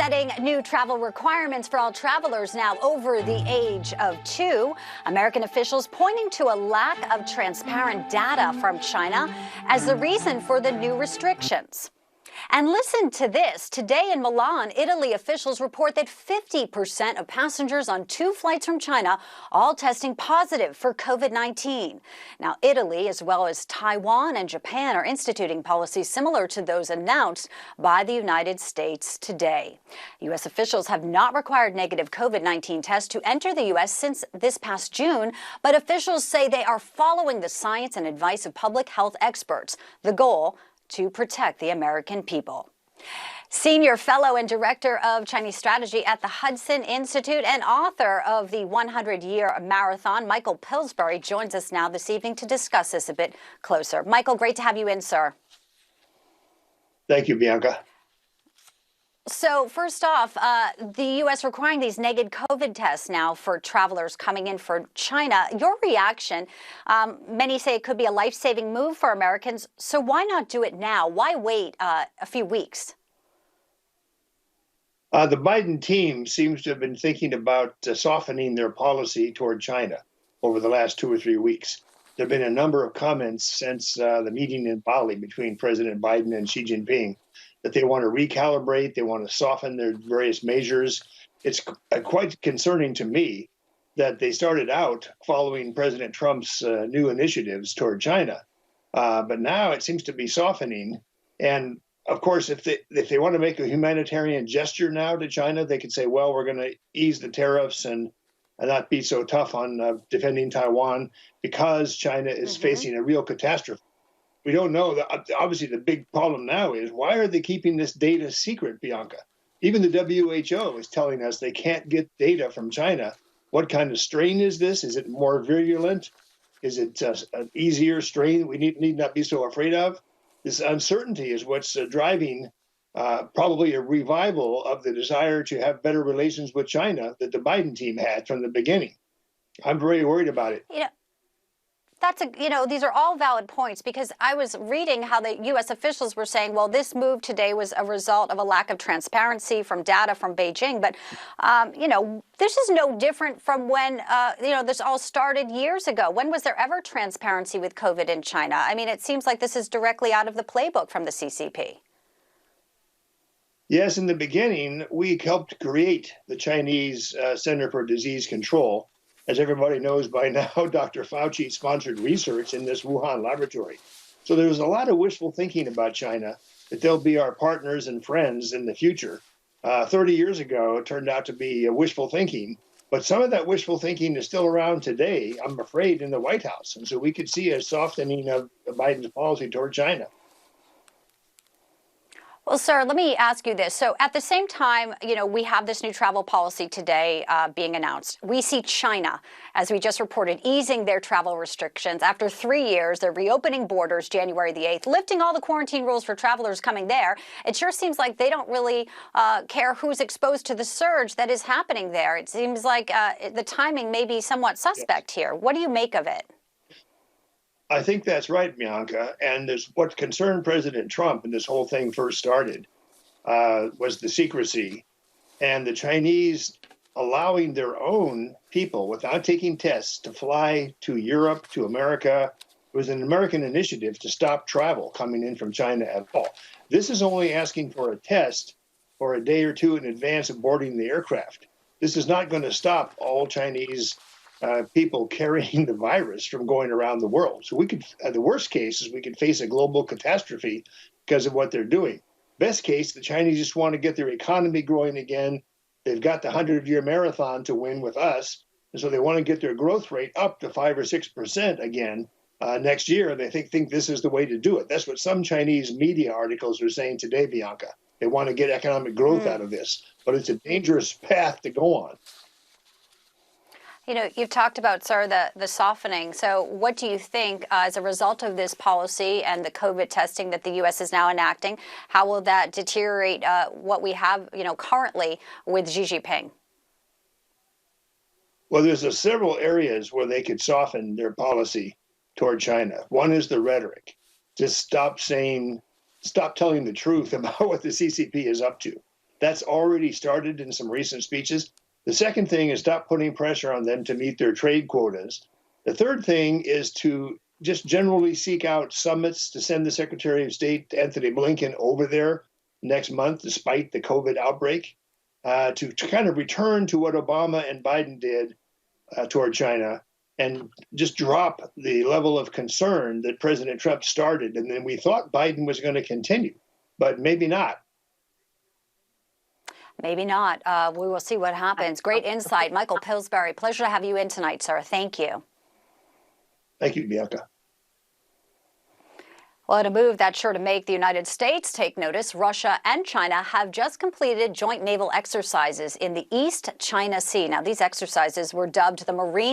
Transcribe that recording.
setting new travel requirements for all travelers now over the age of 2. American officials pointing to a lack of transparent data from China as the reason for the new restrictions. And listen to this. Today in Milan, Italy, officials report that 50% of passengers on 2 flights from China all testing positive for COVID-19. Now, Italy, as well as Taiwan and Japan, are instituting policies similar to those announced by the United States today. U.S. officials have not required negative COVID-19 tests to enter the U.S. since this past June, but officials say they are following the science and advice of public health experts. The goal, to protect the American people. Senior fellow and director of Chinese strategy at the Hudson Institute and author of the 100-year marathon, Michael Pillsbury, joins us now this evening to discuss this a bit closer. Michael, great to have you in, sir. Thank you, Bianca. So first off, the U.S. requiring these negative COVID tests now for travelers coming in for China. Your reaction, many say it could be a life-saving move for Americans. So why not do it now? Why wait a few weeks? The Biden team seems to have been thinking about softening their policy toward China over the last 2 or 3 weeks. There have been a number of comments since the meeting in Bali between President Biden and Xi Jinping that they want to recalibrate, they want to soften their various measures. It's quite concerning to me that they started out following President Trump's new initiatives toward China. But now it seems to be softening. And of course, if they want to make a humanitarian gesture now to China, they could say, well, we're going to ease the tariffs and not be so tough on defending Taiwan because China is facing a real catastrophe. We don't know. Obviously, the big problem now is why are they keeping this data secret, Bianca? Even the WHO is telling us they can't get data from China. What kind of strain is this? Is it more virulent? Is it an easier strain that we need not be so afraid of? This uncertainty is what's driving probably a revival of the desire to have better relations with China that the Biden team had from the beginning. I'm very worried about it. Yeah. These are all valid points because I was reading how the U.S. officials were saying, well, this move today was a result of a lack of transparency from data from Beijing. But, this is no different from when, this all started years ago. When was there ever transparency with COVID in China? I mean, it seems like this is directly out of the playbook from the CCP. Yes, in the beginning, we helped create the Chinese Center for Disease Control. As everybody knows by now, Dr. Fauci sponsored research in this Wuhan laboratory. So there was a lot of wishful thinking about China, that they'll be our partners and friends in the future. 30 years ago, it turned out to be wishful thinking. But some of that wishful thinking is still around today, I'm afraid, in the White House. And so we could see a softening of Biden's policy toward China. Well, sir, let me ask you this. So at the same time, we have this new travel policy today being announced. We see China, as we just reported, easing their travel restrictions. After 3 years, they're reopening borders January the 8th, lifting all the quarantine rules for travelers coming there. It sure seems like they don't really care who's exposed to the surge that is happening there. It seems like the timing may be somewhat suspect here. What do you make of it? I think that's right, Bianca. And what concerned President Trump when this whole thing first started was the secrecy and the Chinese allowing their own people without taking tests to fly to Europe, to America. It was an American initiative to stop travel coming in from China at all. This is only asking for a test for a day or two in advance of boarding the aircraft. This is not going to stop all Chinese people carrying the virus from going around the world. So we could, the worst case is we could face a global catastrophe because of what they're doing. Best case, the Chinese just want to get their economy growing again. They've got the 100-year marathon to win with us. And so they want to get their growth rate up to 5 or 6% again next year. They think this is the way to do it. That's what some Chinese media articles are saying today, Bianca. They want to get economic growth out of this, but it's a dangerous path to go on. You've talked about, sir, the softening. So what do you think as a result of this policy and the COVID testing that the U.S. is now enacting, how will that deteriorate what we have, currently with Xi Jinping? Well, there's several areas where they could soften their policy toward China. One is the rhetoric. Just stop telling the truth about what the CCP is up to. That's already started in some recent speeches. The second thing is stop putting pressure on them to meet their trade quotas. The third thing is to just generally seek out summits, to send the Secretary of State, Anthony Blinken, over there next month, despite the COVID outbreak, to kind of return to what Obama and Biden did toward China, and just drop the level of concern that President Trump started. And then we thought Biden was going to continue, but maybe not. Maybe not. We will see what happens. Great insight. Michael Pillsbury, pleasure to have you in tonight, sir. Thank you. Thank you, Bianca. Well, in a move that's sure to make the United States take notice, Russia and China have just completed joint naval exercises in the East China Sea. Now, these exercises were dubbed the Marine